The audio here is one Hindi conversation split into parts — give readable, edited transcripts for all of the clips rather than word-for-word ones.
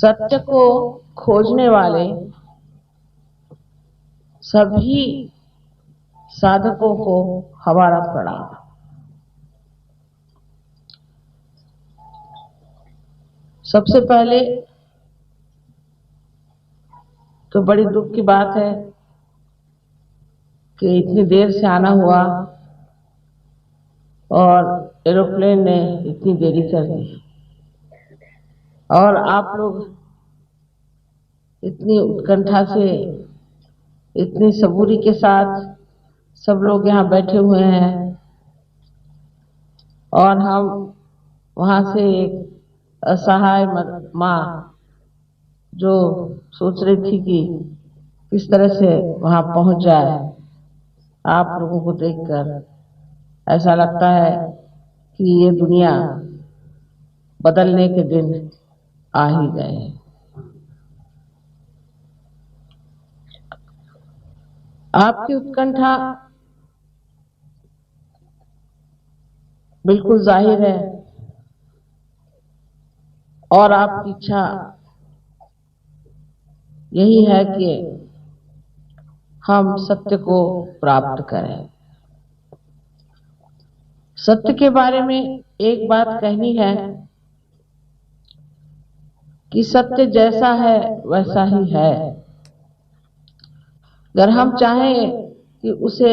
सत्य को खोजने वाले सभी साधकों को हमारा प्रणाम। सबसे पहले तो बड़ी दुख की बात है कि इतनी देर से आना हुआ और एरोप्लेन ने इतनी देरी कर दी और आप लोग इतनी उत्कंठा से, इतनी सबूरी के साथ सब लोग यहाँ बैठे हुए हैं और हम वहाँ से एक असहाय माँ जो सोच रही थी कि किस तरह से वहाँ पहुँच जाए, आप लोगों को देखकर ऐसा लगता है कि ये दुनिया बदलने के दिन आ ही गए। आपकी उत्कंठा बिल्कुल जाहिर है और आपकी इच्छा यही है कि हम सत्य को प्राप्त करें। सत्य के बारे में एक बात कहनी है कि सत्य जैसा है वैसा ही है। अगर हम चाहें कि उसे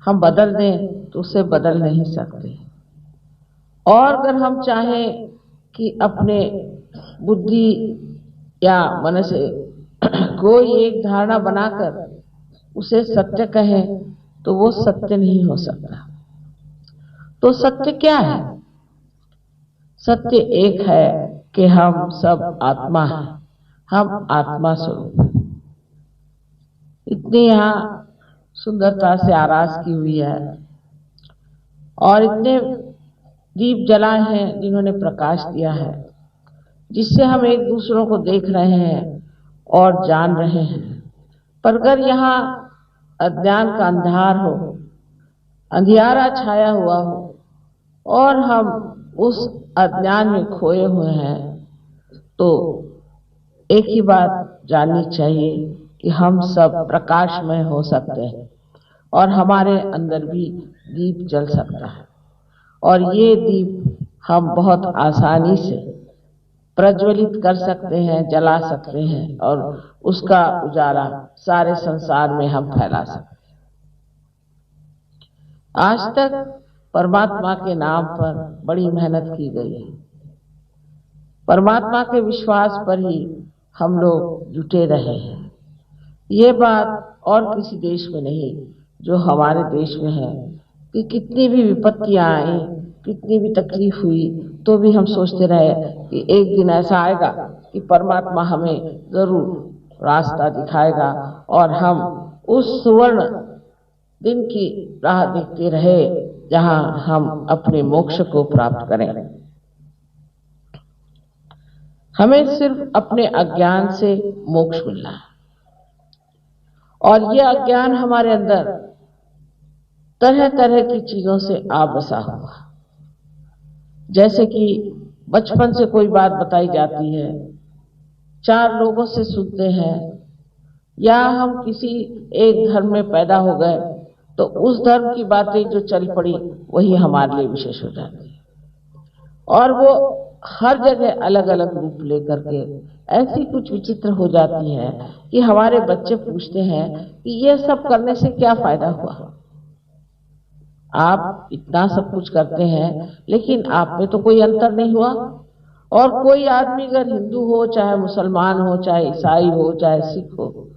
हम बदल दें तो उसे बदल नहीं सकते, और अगर हम चाहें कि अपने बुद्धि या मन से कोई एक धारणा बनाकर उसे सत्य कहें तो वो सत्य नहीं हो सकता। तो सत्य क्या है? सत्य एक है कि हम सब आत्मा हैं, हम आत्मा स्वरूप। इतनी यहाँ सुंदरता से आरास की हुई है और इतने दीप जलाए हैं जिन्होंने प्रकाश दिया है, जिससे हम एक दूसरों को देख रहे हैं और जान रहे हैं। पर अगर यहाँ अज्ञान का अंधार हो, अंधियारा छाया हुआ हो और हम उस अज्ञान में खोए हुए हैं, तो एक ही बात जाननी चाहिए कि हम सब प्रकाशमय हो सकते हैं और हमारे अंदर भी दीप जल सकता है, और ये दीप हम बहुत आसानी से प्रज्वलित कर सकते हैं, जला सकते हैं और उसका उजाला सारे संसार में हम फैला सकते हैं। आज तक परमात्मा के नाम पर बड़ी मेहनत की गई है। परमात्मा के विश्वास पर ही हम लोग जुटे रहे हैं। ये बात और किसी देश में नहीं जो हमारे देश में है कि कितनी भी विपत्तियां आई, कितनी भी तकलीफ हुई, तो भी हम सोचते रहे कि एक दिन ऐसा आएगा कि परमात्मा हमें जरूर रास्ता दिखाएगा और हम उस सुवर्ण दिन की राह देखते रहे जहां हम अपने मोक्ष को प्राप्त करें। हमें सिर्फ अपने अज्ञान से मोक्ष मिलना है, और यह अज्ञान हमारे अंदर तरह तरह की चीजों से आबसा हुआ। जैसे कि बचपन से कोई बात बताई जाती है, चार लोगों से सुनते हैं, या हम किसी एक धर्म में पैदा हो गए तो उस धर्म की बातें जो चल पड़ी वही हमारे लिए विशेष हो जाती है, और वो हर जगह अलग अलग रूप लेकर के ऐसी कुछ विचित्र हो जाती है कि हमारे बच्चे पूछते हैं कि ये सब करने से क्या फायदा हुआ। आप इतना सब कुछ करते हैं लेकिन आप में तो कोई अंतर नहीं हुआ। और कोई आदमी अगर हिंदू हो, चाहे मुसलमान हो, चाहे ईसाई हो, चाहे सिख हो,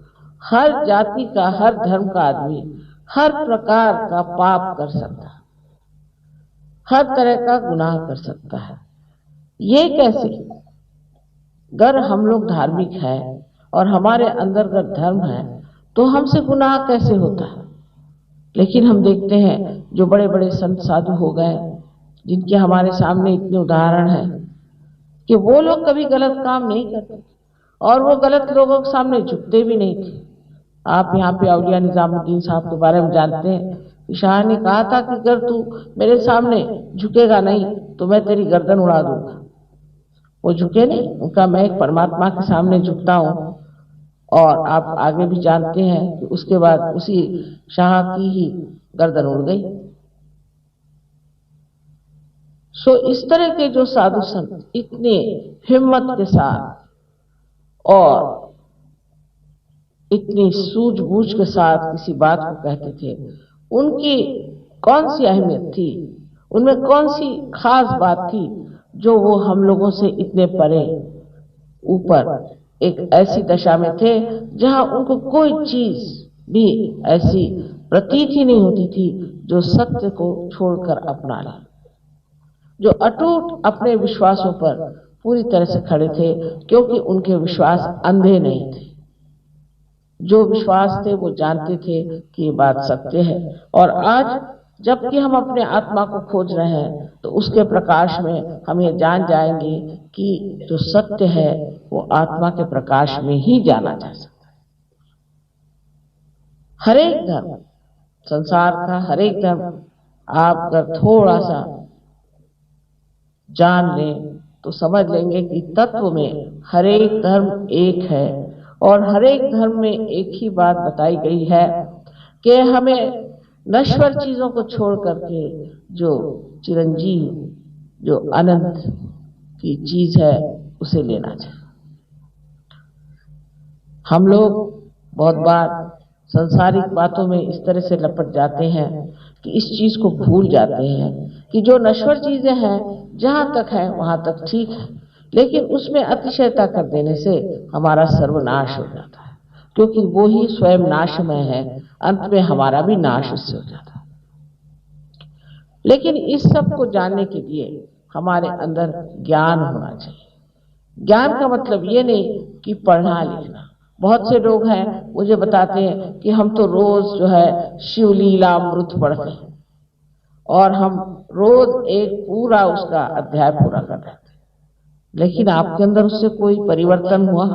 हर जाति का, हर धर्म का आदमी हर प्रकार का पाप कर सकता है, हर तरह का गुनाह कर सकता है। ये कैसे? अगर हम लोग धार्मिक हैं और हमारे अंदर अगर धर्म है तो हमसे गुनाह कैसे होता है? लेकिन हम देखते हैं जो बड़े बड़े संत साधु हो गए, जिनके हमारे सामने इतने उदाहरण हैं कि वो लोग कभी गलत काम नहीं करते और वो गलत लोगों के सामने झुकते भी नहीं थे। आप यहाँ पे औलिया निजामुद्दीन साहब के बारे में जानते हैं। शाह ने कहा था कि अगर तू मेरे सामने झुकेगा नहीं तो मैं तेरी गर्दन उड़ा दूंगा। वो झुके नहीं, उनका मैं एक परमात्मा के सामने झुकता हूँ। और आप आगे भी जानते हैं कि उसके बाद उसी शाह की ही गर्दन उड़ गई। सो इस तरह के जो साधु संत इतने हिम्मत के साथ और इतनी सूझबूझ के साथ किसी बात को कहते थे, उनकी कौन सी अहमियत थी, उनमें कौन सी खास बात थी जो वो हम लोगों से इतने परे ऊपर एक ऐसी दशा में थे जहां उनको कोई चीज भी ऐसी प्रतीत ही नहीं होती थी जो सत्य को छोड़कर अपना ले, जो अटूट अपने विश्वासों पर पूरी तरह से खड़े थे, क्योंकि उनके विश्वास अंधे नहीं थे। जो विश्वास थे वो जानते थे कि ये बात सत्य है। और आज जबकि हम अपने आत्मा को खोज रहे हैं तो उसके प्रकाश में हम ये जान जाएंगे कि जो सत्य है वो आत्मा के प्रकाश में ही जाना जा सकता है। हर एक धर्म, संसार का हर एक धर्म आप अगर थोड़ा सा जान लें तो समझ लेंगे कि तत्व में हर एक धर्म एक है। और हर एक धर्म में एक ही बात बताई गई है कि हमें नश्वर चीजों को छोड़ करके जो चिरंजीव, जो अनंत की चीज है उसे लेना चाहिए। हम लोग बहुत बार संसारिक बातों में इस तरह से लपट जाते हैं कि इस चीज को भूल जाते हैं कि जो नश्वर चीजें हैं जहां तक है वहां तक ठीक है, लेकिन उसमें अतिशयता कर देने से हमारा सर्वनाश हो जाता है, क्योंकि वो ही स्वयं नाशमय है। अंत में हमारा भी नाश उससे हो जाता है। लेकिन इस सब को जानने के लिए हमारे अंदर ज्ञान होना चाहिए। ज्ञान का मतलब ये नहीं कि पढ़ना लिखना। बहुत से लोग हैं मुझे बताते हैं कि हम तो रोज जो है शिवलीलामृत पढ़ते हैं और हम रोज एक पूरा उसका अध्याय पूरा कर रहे हैं, लेकिन आपके अंदर उससे कोई परिवर्तन हुआ?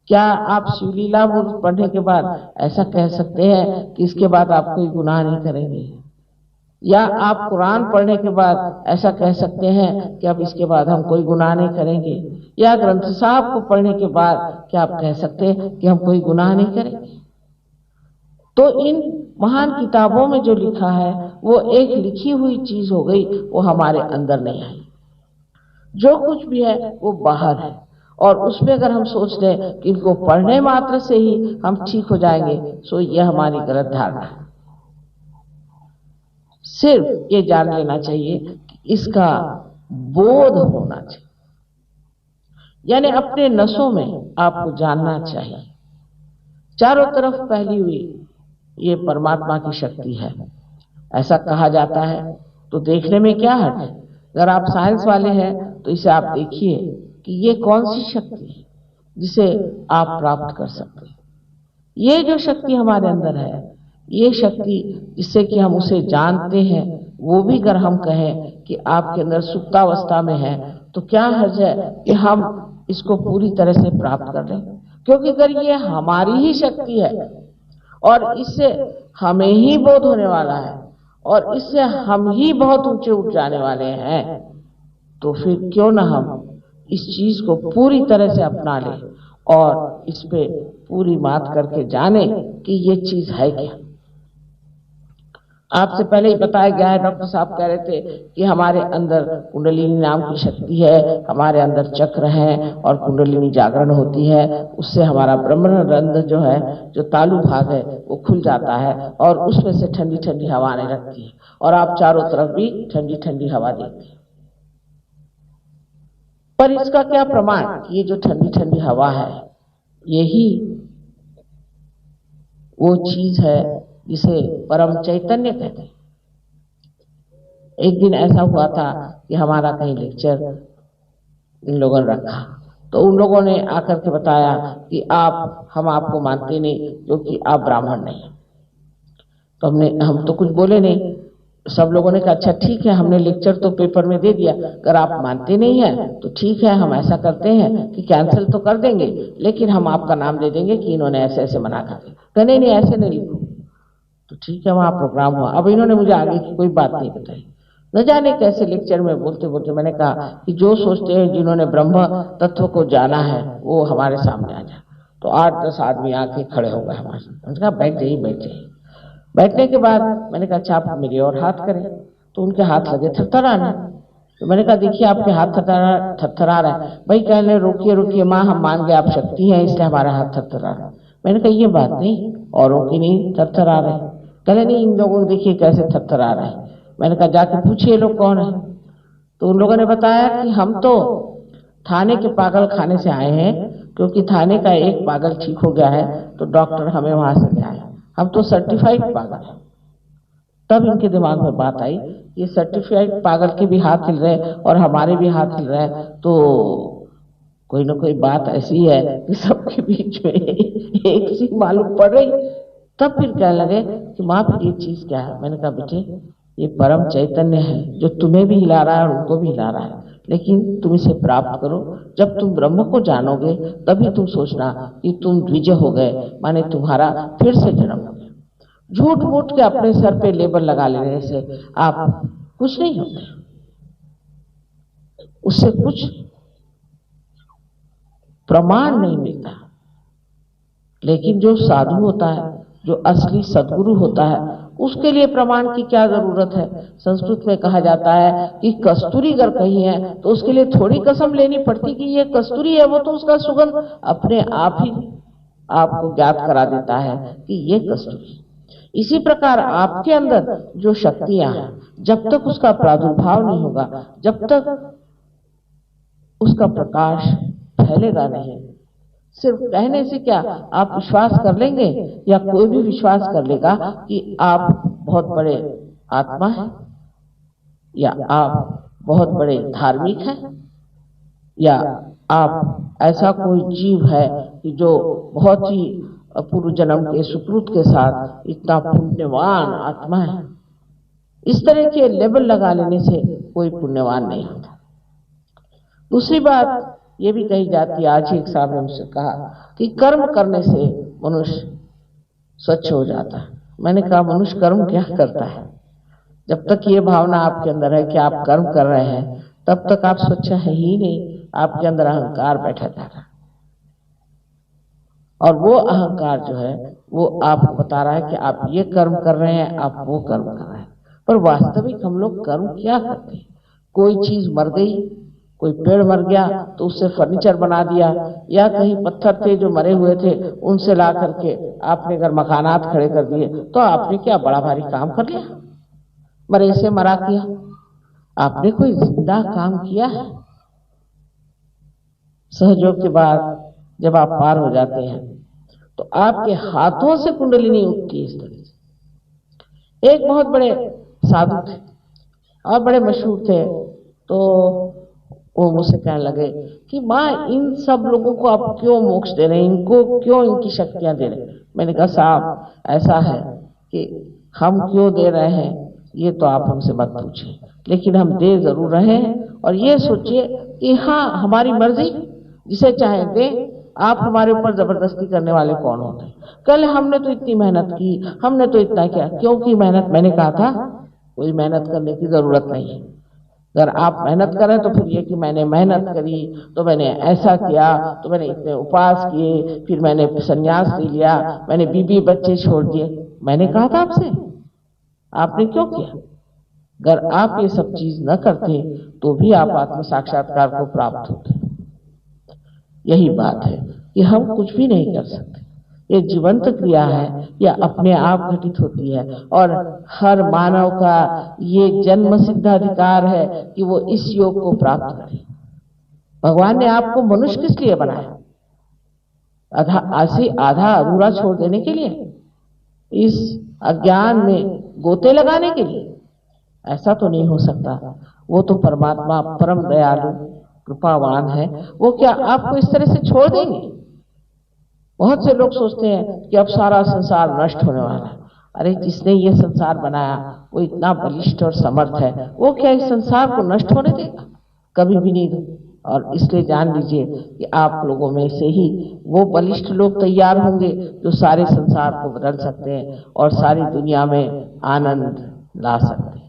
क्या आप शिवलीलामृत पढ़ने के बाद ऐसा कह सकते हैं कि इसके बाद आप कोई गुनाह नहीं करेंगे? या आप कुरान पढ़ने के बाद ऐसा कह सकते हैं कि अब इसके बाद हम कोई गुनाह नहीं करेंगे? या ग्रंथ साहब को पढ़ने के बाद क्या आप कह सकते हैं कि हम कोई गुनाह नहीं करेंगे? तो इन महान किताबों में जो लिखा है वो एक लिखी हुई चीज हो गई, वो हमारे अंदर नहीं आई। जो कुछ भी है वो बाहर है, और उसमें अगर हम सोच लें कि इनको पढ़ने मात्र से ही हम ठीक हो जाएंगे, तो यह हमारी गलत धारणा है। सिर्फ ये जान लेना चाहिए कि इसका बोध होना चाहिए, यानी अपने नसों में आपको जानना चाहिए चारों तरफ फैली हुई ये परमात्मा की शक्ति है। ऐसा कहा जाता है तो देखने में क्या हर्ज है? अगर आप साइंस वाले हैं तो इसे आप देखिए कि ये कौन सी शक्ति है जिसे आप प्राप्त कर सकते हैं। ये जो शक्ति हमारे अंदर है, ये शक्ति जिससे कि हम उसे जानते हैं, वो भी अगर हम कहें कि आपके अंदर सुप्तावस्था में है, तो क्या हर्ज है कि हम इसको पूरी तरह से प्राप्त कर लें? क्योंकि अगर ये हमारी ही शक्ति है और इससे हमें ही बोध होने वाला है और इससे हम ही बहुत ऊंचे उठ जाने वाले हैं, तो फिर क्यों ना हम इस चीज को पूरी तरह से अपना लें और इस पे पूरी बात करके जाने कि ये चीज है क्या। आपसे पहले ही बताया गया है, डॉक्टर साहब कह रहे थे कि हमारे अंदर कुंडलिनी नाम की शक्ति है, हमारे अंदर चक्र है और कुंडलिनी जागरण होती है, उससे हमारा ब्रह्मरंध्र जो है, जो तालु भाग है, वो खुल जाता है और उसमें से ठंडी ठंडी हवा आने लगती है और आप चारों तरफ भी ठंडी ठंडी हवा देखते हैं। पर इसका क्या प्रमाण? ये जो ठंडी ठंडी हवा है, यही वो चीज है जिसे परम चैतन्य कहते हैं। एक दिन ऐसा हुआ था कि हमारा कहीं लेक्चर इन लोगों ने रखा, तो उन लोगों ने आकर के बताया कि हम आपको मानते नहीं क्योंकि आप ब्राह्मण नहीं। तो हम तो कुछ बोले नहीं। सब लोगों ने कहा अच्छा ठीक है, हमने लेक्चर तो पेपर में दे दिया, अगर आप मानते नहीं हैं तो ठीक है, हम ऐसा करते हैं कि कैंसिल तो कर देंगे, लेकिन हम आपका नाम दे देंगे कि इन्होंने ऐसे ऐसे मना कर दिया। नहीं ऐसे नहीं लिखो। तो ठीक है, वहां प्रोग्राम हुआ। अब इन्होंने मुझे आगे की कोई बात नहीं बताई, न जाने कैसे लेक्चर में बोलते बोलते मैंने कहा कि जो सोचते हैं जिन्होंने ब्रह्म तत्व को जाना है वो हमारे सामने आ जाए। तो 8-10 आदमी आके खड़े हो गए हमारे सामने। मैंने कहा बैठ जाइए बैठ जाइए। बैठने के बाद मैंने कहा अच्छा आप मेरी और हाथ करें। तो उनके हाथ लगे थरथराने। तो मैंने कहा देखिए आपके हाथ थरथरा रहा है। भाई कहने रोकिए रोकिए माँ, हम मान गए आप शक्ति हैं इसलिए हमारा हाथ थरथरा रहा है। मैंने कहा ये बात नहीं, औरों की नहीं थरथरा रहे। कहले नहीं, इन लोगों को देखिए कैसे थरथरा रहे हैं। मैंने कहा जाके पूछिए लोग कौन है। तो उन लोगों ने बताया कि हम तो थाने के पागल खाने से आए हैं, क्योंकि थाने का एक पागल ठीक हो गया है तो डॉक्टर हमें वहां से ले आए, हम तो सर्टिफाइड पागल हैं। तब इनके दिमाग में बात आई, ये सर्टिफाइड पागल के भी हाथ हिल रहे और हमारे भी हाथ हिल रहे हैं, तो कोई ना कोई बात ऐसी है कि सबके बीच में एक सी मालूम पड़ रही। तब फिर कहने लगे कि माँ फिर ये चीज क्या है। मैंने कहा बेटे ये परम चैतन्य है जो तुम्हें भी हिला रहा है और उनको भी हिला रहा है, लेकिन तुम इसे प्राप्त करो। जब तुम ब्रह्म को जानोगे तभी तुम सोचना कि तुम द्विज हो गए, माने तुम्हारा फिर से जन्म हो गया। झूठ मूठ के अपने सर पे लेबल लगा लेने से आप कुछ नहीं होते, उससे कुछ प्रमाण नहीं मिलता। लेकिन जो साधु होता है, जो असली सदगुरु होता है, उसके लिए प्रमाण की क्या जरूरत है। संस्कृत में कहा जाता है कि कस्तूरी अगर कहीं है तो उसके लिए थोड़ी कसम लेनी पड़ती कि ये कस्तूरी है, वो तो उसका सुगंध अपने आप ही आपको ज्ञात करा देता है कि ये कस्तूरी। इसी प्रकार आपके अंदर जो शक्तियां हैं, जब तक उसका प्रादुर्भाव नहीं होगा, जब तक उसका प्रकाश फैलेगा नहीं। सिर्फ कहने से क्या आप विश्वास कर लेंगे, या कोई भी विश्वास कर लेगा कि आप बहुत बड़े आत्मा हैं, या आप बहुत बड़े धार्मिक हैं, या आप ऐसा कोई जीव है कि जो बहुत ही पूर्व जन्म के सुकृत के साथ इतना पुण्यवान आत्मा है। इस तरह के लेबल लगा लेने से कोई पुण्यवान नहीं होता। दूसरी बात ये भी कही जाती है, आज ही एक साहब ने मुझसे कहा कि कर्म करने से मनुष्य स्वच्छ हो जाता है। मैंने कहा मनुष्य कर्म क्या करता है? जब तक ये भावना आपके अंदर है कि आप कर्म कर रहे हैं, तब तक आप स्वच्छ है ही नहीं। आपके अंदर अहंकार बैठा जा रहा है, और वो अहंकार जो है वो आपको बता रहा है कि आप ये कर्म कर रहे हैं, आप वो कर्म कर रहे हैं। पर वास्तविक हम लोग कर्म क्या करते हैं? कोई चीज मर गई, कोई पेड़ मर गया तो उससे फर्नीचर बना दिया, या कहीं पत्थर थे जो मरे हुए थे उनसे ला करके आपने अगर मकानात खड़े कर दिए, तो आपने क्या बड़ा भारी काम कर लिया? मरे से मरा किया, आपने कोई जिंदा काम किया है? सहयोग के बाद जब आप पार हो जाते हैं तो आपके हाथों से कुंडलिनी उठती है। इस तरह से एक बहुत बड़े साधु थे और बड़े मशहूर थे, तो वो मुझसे कहने लगे कि माँ इन सब लोगों को आप क्यों मोक्ष दे रहे हैं, इनको क्यों इनकी शक्तियां दे रहे हैं? मैंने कहा साहब ऐसा है कि हम क्यों दे रहे हैं ये तो आप हमसे मत पूछिए, लेकिन हम दे जरूर रहे हैं। और ये सोचिए कि हाँ हमारी मर्जी, जिसे चाहे दे। आप हमारे ऊपर जबरदस्ती करने वाले कौन होते हैं? कल हमने तो इतनी मेहनत की, हमने तो इतना किया, क्योंकि मेहनत, मैंने कहा था कोई मेहनत करने की जरूरत नहीं है। अगर आप मेहनत करें तो फिर ये कि मैंने मेहनत करी, तो मैंने ऐसा किया, तो मैंने इतने उपवास किए, फिर मैंने संन्यास ले लिया, मैंने बीबी बच्चे छोड़ दिए। मैंने कहा था आपसे, आपने क्यों किया? अगर आप ये सब चीज न करते तो भी आप आत्म साक्षात्कार को प्राप्त होते। यही बात है कि हम कुछ भी नहीं कर सकते, ये जीवंत क्रिया है, यह अपने आप घटित होती है। और हर मानव का ये जन्म सिद्ध अधिकार है कि वो इस योग को प्राप्त करे। भगवान ने आपको मनुष्य किस लिए बनाया? आधा अधूरा छोड़ देने के लिए, इस अज्ञान में गोते लगाने के लिए? ऐसा तो नहीं हो सकता। वो तो परमात्मा परम दयालु कृपावान है, वो क्या आपको इस तरह से छोड़ देंगे? बहुत से लोग सोचते हैं कि अब सारा संसार नष्ट होने वाला है। अरे जिसने ये संसार बनाया वो इतना बलिष्ठ और समर्थ है, वो क्या इस संसार को नष्ट होने देगा? कभी भी नहीं। और इसलिए जान लीजिए कि आप लोगों में से ही वो बलिष्ठ लोग तैयार होंगे जो सारे संसार को बदल सकते हैं और सारी दुनिया में आनंद ला सकते हैं।